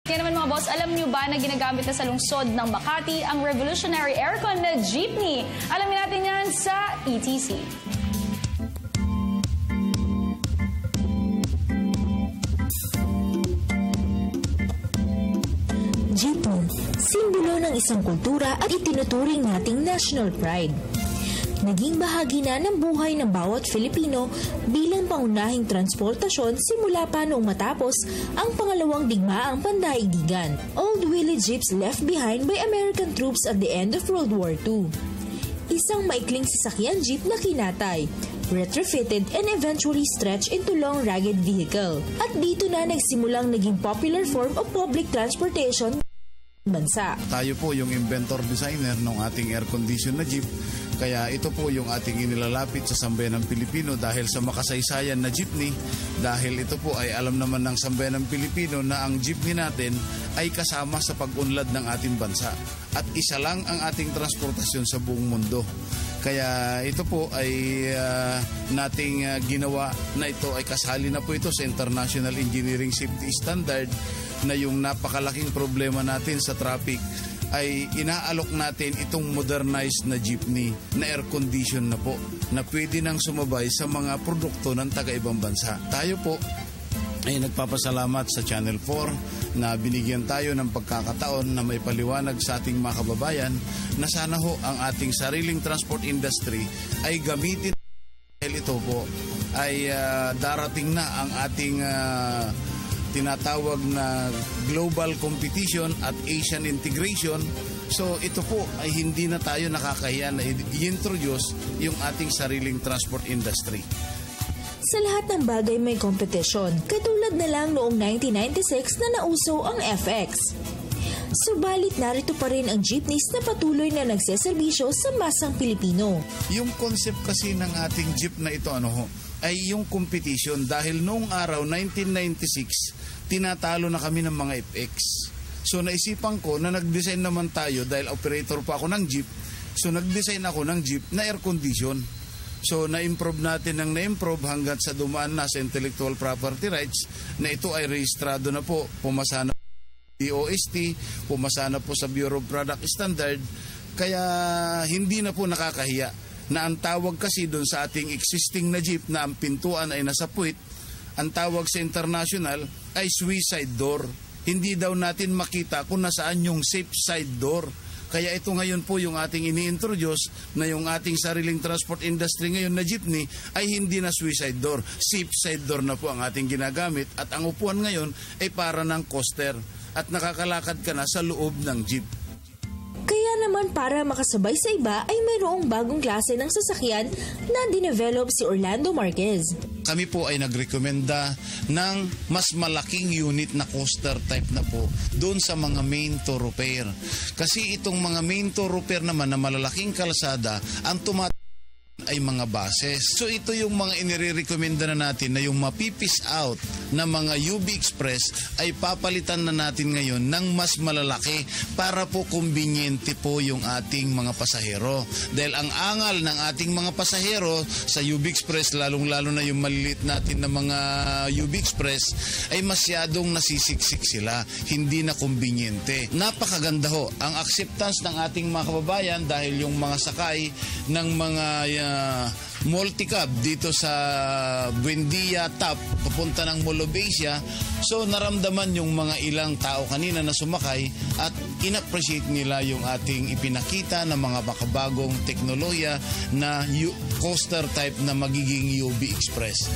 Kaya naman mga boss, alam niyo ba na ginagamit na sa lungsod ng Makati ang revolutionary aircon na jeepney? Alamin natin yan sa ETC. Jeepney, simbolo ng isang kultura at itinuturing nating national pride. Naging bahagi na ng buhay ng bawat Filipino bilang pangunahing transportasyon simula pa noong matapos ang pangalawang digmaang pandaigdigan. Old wheelie jeeps left behind by American troops at the end of World War II. Isang maikling sasakyan jeep na kinatay, retrofitted and eventually stretched into long rugged vehicle. At dito na nagsimulang naging popular form of public transportation bansa. Tayo po yung inventor designer ng ating air condition na jeep. Kaya ito po yung ating inilalapit sa sambayan ng Pilipino dahil sa makasaysayan na jeepney. Dahil ito po ay alam naman ng sambayan ng Pilipino na ang jeepney natin ay kasama sa pag-unlad ng ating bansa. At isa lang ang ating transportasyon sa buong mundo. Kaya ito po ay nating ginawa na ito ay kasali na po ito sa International Engineering Safety Standard na yung napakalaking problema natin sa traffic ay inaalok natin itong modernized na jeepney na air condition na po na pwede nang sumabay sa mga produkto ng taga-ibang bansa. Tayo po ay nagpapasalamat sa Channel 4 na binigyan tayo ng pagkakataon na may paliwanag sa ating mga kababayan na sana ho ang ating sariling transport industry ay gamitin dahil ito po ay darating na ang ating tinatawag na global competition at Asian integration. So ito po ay hindi na tayo nakakahiya na i-introduce yung ating sariling transport industry. Sa lahat ng bagay may kompetisyon, katulad na lang noong 1996 na nauso ang FX. Subalit narito pa rin ang jeepneys na patuloy na nagseserbisyo sa masang Pilipino. Yung concept kasi ng ating jeep na ito ay yung competition dahil noong araw 1996 tinatalo na kami ng mga FX. So naisipan ko na nag-design naman tayo dahil operator pa ako ng jeep. So nag-design ako ng jeep na air condition. So na-improve natin ng na-improve hanggang sa dumaan na sa intellectual property rights na ito ay rehistrado na po, pumasa na DOST, pumasa na po sa Bureau of Product Standard. Kaya hindi na po nakakahiya na ang tawag kasi doon sa ating existing na jeep na ang pintuan ay nasa puwit, ang tawag sa international ay suicide door. Hindi daw natin makita kung nasaan yung safe side door. Kaya ito ngayon po yung ating ini-introduce na yung ating sariling transport industry ngayon na jeepney ay hindi na suicide door. Safe side door na po ang ating ginagamit at ang upuan ngayon ay para ng coaster at nakakalakad ka na sa loob ng jeep. Kaya naman para makasabay sa iba ay mayroong bagong klase ng sasakyan na dinevelop si Orlando Marquez. Kami po ay nagrekomenda ng mas malaking unit na coaster type na po doon sa mga main thoroughfare. Kasi itong mga main thoroughfare naman na malalaking kalsada, ang ay mga buses. So ito yung mga inirekomenda na natin na yung mapipis out na mga UB Express ay papalitan na natin ngayon ng mas malalaki para po kumbinyente po yung ating mga pasahero. Dahil ang angal ng ating mga pasahero sa UB Express, lalong-lalo na yung malilit natin na mga UB Express, ay masyadong nasisiksik sila. Hindi na kumbinyente. Napakaganda ho ang acceptance ng ating mga kababayan dahil yung mga sakay ng mga multicab dito sa Buendia Top papunta ng Mall of Asia. So naramdaman yung mga ilang tao kanina na sumakay at in-appreciate nila yung ating ipinakita ng mga makabagong teknolohiya na coaster type na magiging UB Express.